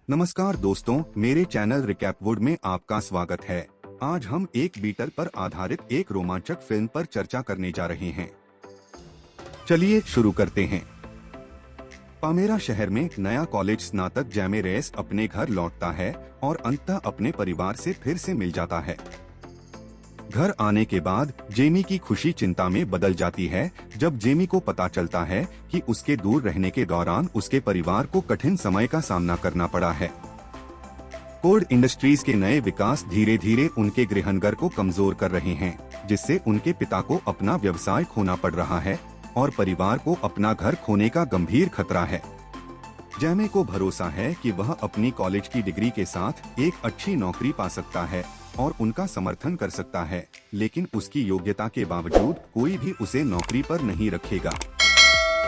नमस्कार दोस्तों, मेरे चैनल रिकैपवुड में आपका स्वागत है। आज हम एक बीटल पर आधारित एक रोमांचक फिल्म पर चर्चा करने जा रहे हैं। चलिए शुरू करते हैं। पामेरा शहर में नया कॉलेज स्नातक जैमे रेस अपने घर लौटता है और अंततः अपने परिवार से फिर से मिल जाता है। घर आने के बाद जेमी की खुशी चिंता में बदल जाती है जब जेमी को पता चलता है कि उसके दूर रहने के दौरान उसके परिवार को कठिन समय का सामना करना पड़ा है। कोड इंडस्ट्रीज के नए विकास धीरे धीरे उनके गृहनगर को कमजोर कर रहे हैं, जिससे उनके पिता को अपना व्यवसाय खोना पड़ रहा है और परिवार को अपना घर खोने का गंभीर खतरा है। जेमी को भरोसा है कि वह अपनी कॉलेज की डिग्री के साथ एक अच्छी नौकरी पा सकता है और उनका समर्थन कर सकता है, लेकिन उसकी योग्यता के बावजूद कोई भी उसे नौकरी पर नहीं रखेगा।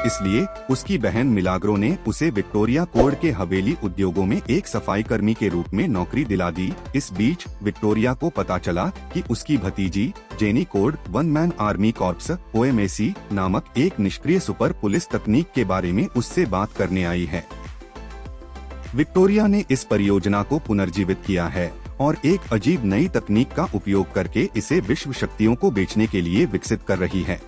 इसलिए उसकी बहन मिलाग्रो ने उसे विक्टोरिया कोड के हवेली उद्योगों में एक सफाई कर्मी के रूप में नौकरी दिला दी। इस बीच विक्टोरिया को पता चला कि उसकी भतीजी jenny code one man army corps OMAC नामक एक निष्क्रिय सुपर पुलिस तकनीक के बारे में उससे बात करने आई है। विक्टोरिया ने इस परियोजना को पुनर्जीवित किया है और एक अजीब नई तकनीक का उपयोग करके इसे विश्व शक्तियों को बेचने के लिए विकसित कर रही है।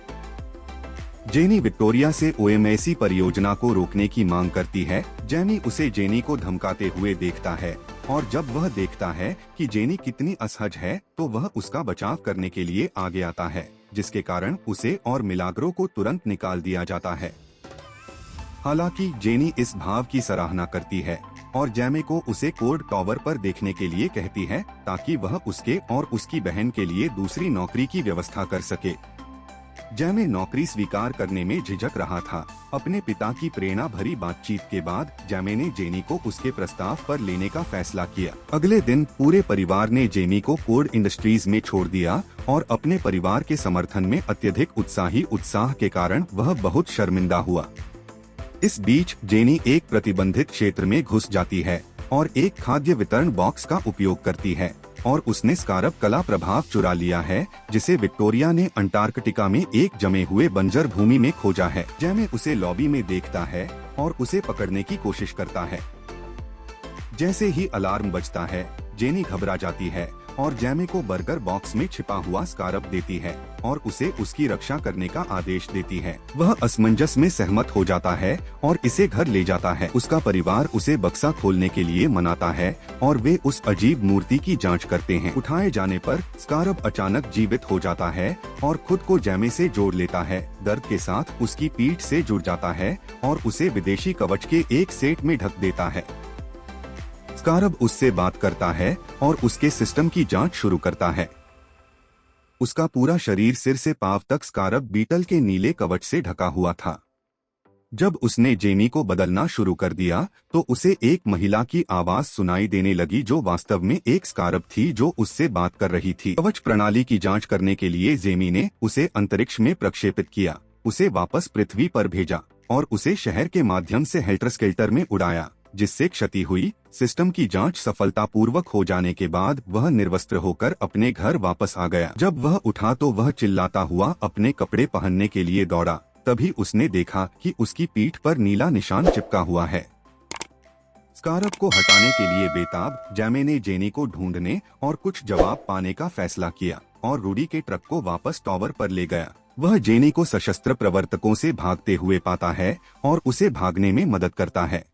जेनी विक्टोरिया से OMAC परियोजना को रोकने की मांग करती है। जेनी उसे जेनी को धमकाते हुए देखता है और जब वह देखता है कि जेनी कितनी असहज है तो वह उसका बचाव करने के लिए आगे आता है, जिसके कारण उसे और मिलाग्रो को तुरंत निकाल दिया जाता है। हालांकि जेनी इस भाव की सराहना करती है और जेमी को उसे कोड टावर पर देखने के लिए कहती है ताकि वह उसके और उसकी बहन के लिए दूसरी नौकरी की व्यवस्था कर सके। जेमी नौकरी स्वीकार करने में झिझक रहा था। अपने पिता की प्रेरणा भरी बातचीत के बाद जेमी ने जेनी को उसके प्रस्ताव पर लेने का फैसला किया। अगले दिन पूरे परिवार ने जेमी को कोड इंडस्ट्रीज में छोड़ दिया और अपने परिवार के समर्थन में अत्यधिक उत्साह के कारण वह बहुत शर्मिंदा हुआ। इस बीच जेनी एक प्रतिबंधित क्षेत्र में घुस जाती है और एक खाद्य वितरण बॉक्स का उपयोग करती है और उसने स्कारब कला प्रभाव चुरा लिया है, जिसे विक्टोरिया ने अंटार्कटिका में एक जमे हुए बंजर भूमि में खोजा है। जेमी उसे लॉबी में देखता है और उसे पकड़ने की कोशिश करता है। जैसे ही अलार्म बजता है, जेनी घबरा जाती है और जेमी को बर्गर बॉक्स में छिपा हुआ स्कारब देती है और उसे उसकी रक्षा करने का आदेश देती है। वह असमंजस में सहमत हो जाता है और इसे घर ले जाता है। उसका परिवार उसे बक्सा खोलने के लिए मनाता है और वे उस अजीब मूर्ति की जांच करते हैं। उठाए जाने पर स्कारब अचानक जीवित हो जाता है और खुद को जेमी से जोड़ लेता है। दर्द के साथ उसकी पीठ से जुड़ जाता है और उसे विदेशी कवच के एक सेट में ढक देता है। स्कारब उससे बात करता है और उसके सिस्टम की जांच शुरू करता है। उसका पूरा शरीर सिर से पांव तक स्कारब बीटल के नीले कवच से ढका हुआ था। जब उसने जेमी को बदलना शुरू कर दिया तो उसे एक महिला की आवाज सुनाई देने लगी जो वास्तव में एक स्कारब थी जो उससे बात कर रही थी। कवच प्रणाली की जांच करने के लिए जेमी ने उसे अंतरिक्ष में प्रक्षेपित किया, उसे वापस पृथ्वी पर भेजा और उसे शहर के माध्यम से हेल्टर स्केल्टर में उड़ाया, जिससे क्षति हुई। सिस्टम की जांच सफलतापूर्वक हो जाने के बाद वह निर्वस्त्र होकर अपने घर वापस आ गया। जब वह उठा तो वह चिल्लाता हुआ अपने कपड़े पहनने के लिए दौड़ा। तभी उसने देखा कि उसकी पीठ पर नीला निशान चिपका हुआ है। स्कारब को हटाने के लिए बेताब जेमी ने जेनी को ढूंढने और कुछ जवाब पाने का फैसला किया और रूडी के ट्रक को वापस टावर पर ले गया। वह जेनी को सशस्त्र प्रवर्तकों से भागते हुए पाता है और उसे भागने में मदद करता है।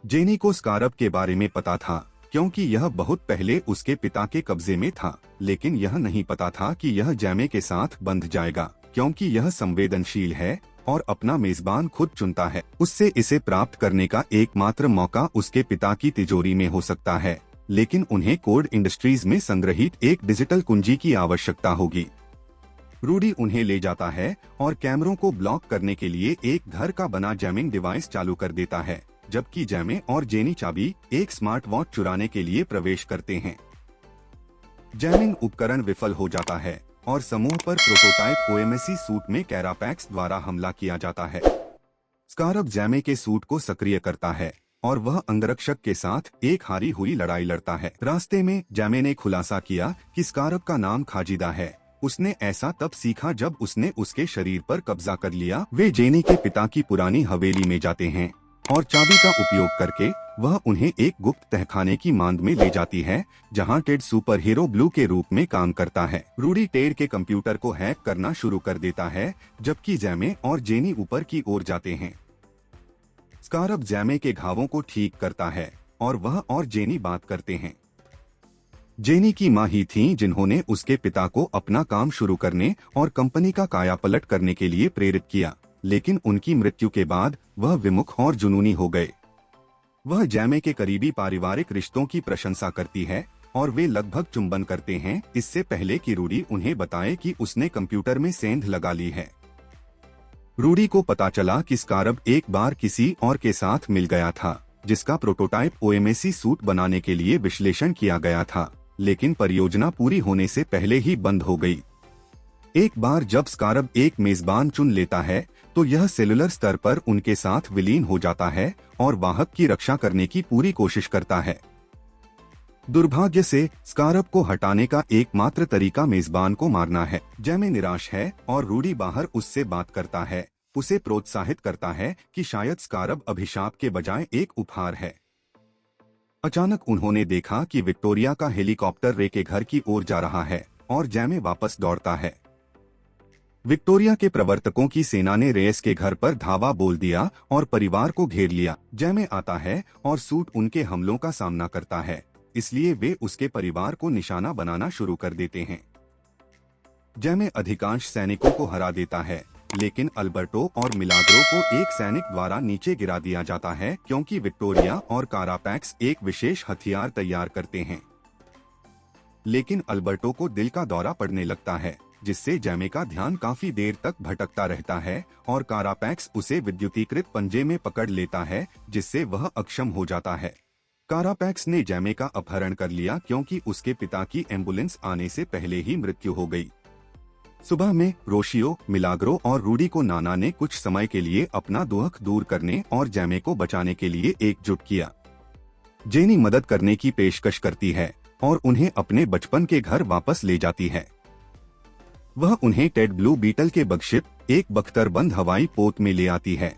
जेनी को स्कारब के बारे में पता था क्योंकि यह बहुत पहले उसके पिता के कब्जे में था, लेकिन यह नहीं पता था कि यह जेमी के साथ बंध जाएगा क्योंकि यह संवेदनशील है और अपना मेजबान खुद चुनता है। उससे इसे प्राप्त करने का एकमात्र मौका उसके पिता की तिजोरी में हो सकता है, लेकिन उन्हें कोड इंडस्ट्रीज में संग्रहित एक डिजिटल कुंजी की आवश्यकता होगी। रूडी उन्हें ले जाता है और कैमरों को ब्लॉक करने के लिए एक घर का बना जैमिंग डिवाइस चालू कर देता है, जबकि जेमी और जेनी चाबी एक स्मार्ट वॉच चुराने के लिए प्रवेश करते हैं। जैमिंग उपकरण विफल हो जाता है और समूह पर प्रोटोटाइप OMAC सूट में कैरापैक्स द्वारा हमला किया जाता है। स्कारब जेमी के सूट को सक्रिय करता है और वह अंगरक्षक के साथ एक हारी हुई लड़ाई लड़ता है। रास्ते में जेमी ने खुलासा किया कि स्कारब का नाम खाजिदा है। उसने ऐसा तब सीखा जब उसने उसके शरीर पर कब्जा कर लिया। वे जेनी के पिता की पुरानी हवेली में जाते हैं और चाबी का उपयोग करके वह उन्हें एक गुप्त तहखाने की मांद में ले जाती है, जहां टेड सुपर हीरो ब्लू के रूप में काम करता है। रूडी टेड के कंप्यूटर को हैक करना शुरू कर देता है, जबकि जैमे और जेनी ऊपर की ओर जाते हैं। स्कारब जैमे के घावों को ठीक करता है और वह और जेनी बात करते हैं। जेनी की मां ही थीं जिन्होंने उसके पिता को अपना काम शुरू करने और कंपनी का कायापलट करने के लिए प्रेरित किया, लेकिन उनकी मृत्यु के बाद वह विमुख और जुनूनी हो गए। वह जैमे के करीबी पारिवारिक रिश्तों की प्रशंसा करती है और वे लगभग चुंबन करते हैं, इससे पहले कि रूडी उन्हें बताए कि उसने कंप्यूटर में सेंध लगा ली है। रूडी को पता चला कि स्कारब एक बार किसी और के साथ मिल गया था, जिसका प्रोटोटाइप ओएमएसी सूट बनाने के लिए विश्लेषण किया गया था, लेकिन परियोजना पूरी होने से पहले ही बंद हो गई। एक बार जब स्कारब एक मेजबान चुन लेता है तो यह सेलुलर स्तर पर उनके साथ विलीन हो जाता है और वाहक की रक्षा करने की पूरी कोशिश करता है। दुर्भाग्य से स्कारब को हटाने का एकमात्र तरीका मेजबान को मारना है। जैमे निराश है और रूडी बाहर उससे बात करता है, उसे प्रोत्साहित करता है कि शायद स्कारब अभिशाप के बजाय एक उपहार है। अचानक उन्होंने देखा कि विक्टोरिया का हेलीकॉप्टर रे के घर की ओर जा रहा है और जैमे वापस दौड़ता है। विक्टोरिया के प्रवर्तकों की सेना ने रेस के घर पर धावा बोल दिया और परिवार को घेर लिया। जैमे आता है और सूट उनके हमलों का सामना करता है, इसलिए वे उसके परिवार को निशाना बनाना शुरू कर देते हैं। जैमे अधिकांश सैनिकों को हरा देता है, लेकिन अल्बर्टो और मिलाग्रो को एक सैनिक द्वारा नीचे गिरा दिया जाता है क्योंकि विक्टोरिया और कारापैक्स एक विशेष हथियार तैयार करते हैं। लेकिन अल्बर्टो को दिल का दौरा पड़ने लगता है, जिससे जैमे का ध्यान काफी देर तक भटकता रहता है और कारापैक्स उसे विद्युतीकृत पंजे में पकड़ लेता है, जिससे वह अक्षम हो जाता है। कारापैक्स ने जैमे का अपहरण कर लिया क्योंकि उसके पिता की एम्बुलेंस आने से पहले ही मृत्यु हो गई। सुबह में रोशियो, मिलाग्रो और रूडी को नाना ने कुछ समय के लिए अपना दुख दूर करने और जैमे को बचाने के लिए एकजुट किया। जेनी मदद करने की पेशकश करती है और उन्हें अपने बचपन के घर वापस ले जाती है। वह उन्हें टेड ब्लू बीटल के बगशिप, एक बख्तरबंद हवाई पोत में ले आती है।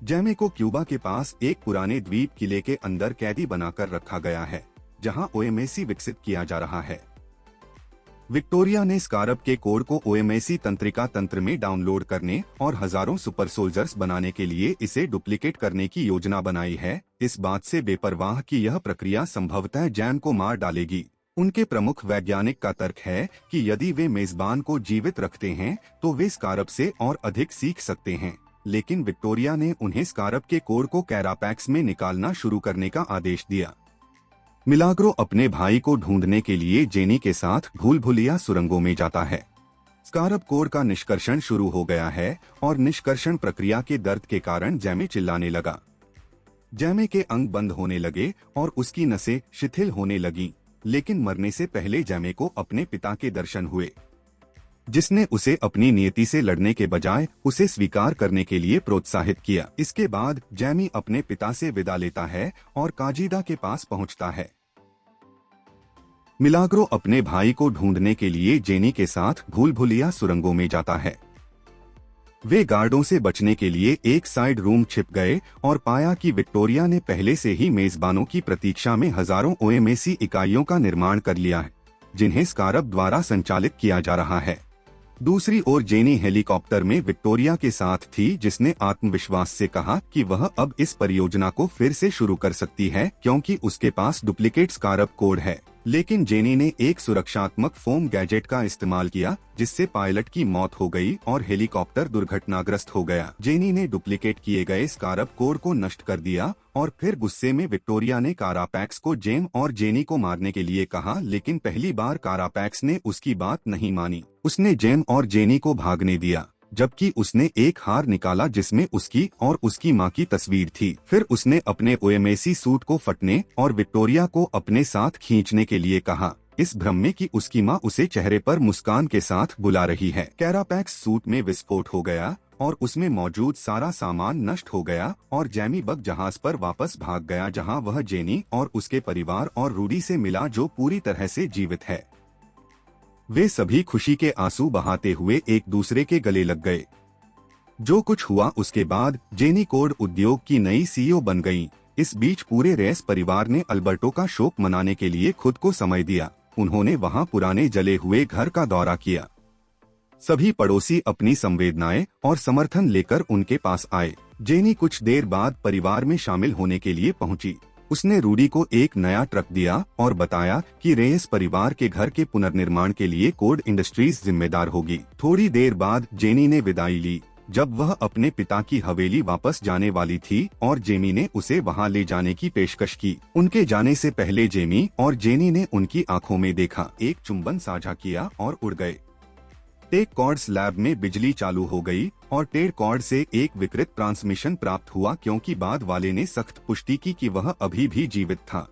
जैमे को क्यूबा के पास एक पुराने द्वीप किले के अंदर कैदी बनाकर रखा गया है, जहां ओएमएसी विकसित किया जा रहा है। विक्टोरिया ने स्कारब के कोड को ओएमएसी तंत्रिका तंत्र में डाउनलोड करने और हजारों सुपर सोल्जर्स बनाने के लिए इसे डुप्लीकेट करने की योजना बनाई है, इस बात से बेपरवाह कि यह प्रक्रिया संभवतः जैम को मार डालेगी। उनके प्रमुख वैज्ञानिक का तर्क है कि यदि वे मेजबान को जीवित रखते हैं तो वे स्कारब से और अधिक सीख सकते हैं, लेकिन विक्टोरिया ने उन्हें स्कारब के कोड को कैरापैक्स में निकालना शुरू करने का आदेश दिया। मिलाग्रो अपने भाई को ढूंढने के लिए जेनी के साथ भूल-भुलैया सुरंगों में जाता है। स्कारब कोड का निष्कर्षण शुरू हो गया है और निष्कर्षण प्रक्रिया के दर्द के कारण जैमे चिल्लाने लगा। जैमे के अंग बंद होने लगे और उसकी नसें शिथिल होने लगीं, लेकिन मरने से पहले जैमे को अपने पिता के दर्शन हुए, जिसने उसे अपनी नियति से लड़ने के बजाय उसे स्वीकार करने के लिए प्रोत्साहित किया। इसके बाद जैमी अपने पिता से विदा लेता है और काजीदा के पास पहुंचता है। मिलाग्रो अपने भाई को ढूंढने के लिए जेनी के साथ भूल-भुलैया सुरंगों में जाता है। वे गार्डों से बचने के लिए एक साइड रूम छिप गए और पाया कि विक्टोरिया ने पहले से ही मेजबानों की प्रतीक्षा में हजारों ओएमएसी इकाइयों का निर्माण कर लिया है, जिन्हें स्कारब द्वारा संचालित किया जा रहा है। दूसरी ओर जेनी हेलीकॉप्टर में विक्टोरिया के साथ थी, जिसने आत्मविश्वास से कहा कि वह अब इस परियोजना को फिर से शुरू कर सकती है क्योंकि उसके पास डुप्लीकेट स्कारब कोड है। लेकिन जेनी ने एक सुरक्षात्मक फोम गैजेट का इस्तेमाल किया, जिससे पायलट की मौत हो गई और हेलीकॉप्टर दुर्घटनाग्रस्त हो गया। जेनी ने डुप्लीकेट किए गए स्कारब कोड को नष्ट कर दिया और फिर गुस्से में विक्टोरिया ने कारापैक्स को जेम और जेनी को मारने के लिए कहा, लेकिन पहली बार कारापैक्स ने उसकी बात नहीं मानी। उसने जेम और जेनी को भागने दिया, जबकि उसने एक हार निकाला जिसमें उसकी और उसकी मां की तस्वीर थी। फिर उसने अपने ओएमएसी सूट को फटने और विक्टोरिया को अपने साथ खींचने के लिए कहा, इस भ्रम में कि उसकी मां उसे चेहरे पर मुस्कान के साथ बुला रही है। कैरापैक्स सूट में विस्फोट हो गया और उसमें मौजूद सारा सामान नष्ट हो गया और जैमी बग जहाज पर वापस भाग गया, जहां वह जेनी और उसके परिवार और रूडी से मिला, जो पूरी तरह से जीवित है। वे सभी खुशी के आंसू बहाते हुए एक दूसरे के गले लग गए। जो कुछ हुआ उसके बाद जेनी कोड उद्योग की नई सीईओ बन गयी। इस बीच पूरे रेस परिवार ने अल्बर्टो का शोक मनाने के लिए खुद को समय दिया। उन्होंने वहां पुराने जले हुए घर का दौरा किया। सभी पड़ोसी अपनी संवेदनाएं और समर्थन लेकर उनके पास आए। जेनी कुछ देर बाद परिवार में शामिल होने के लिए पहुंची। उसने रूडी को एक नया ट्रक दिया और बताया कि रेस परिवार के घर के पुनर्निर्माण के लिए कोड इंडस्ट्रीज जिम्मेदार होगी। थोड़ी देर बाद जेनी ने विदाई ली। जब वह अपने पिता की हवेली वापस जाने वाली थी और जेमी ने उसे वहां ले जाने की पेशकश की। उनके जाने से पहले जेमी और जेनी ने उनकी आंखों में देखा, एक चुंबन साझा किया और उड़ गए। टेक कॉर्ड्स लैब में बिजली चालू हो गई और टेड कॉर्ड से एक विकृत ट्रांसमिशन प्राप्त हुआ क्योंकि बाद वाले ने सख्त पुष्टि की कि वह अभी भी जीवित था।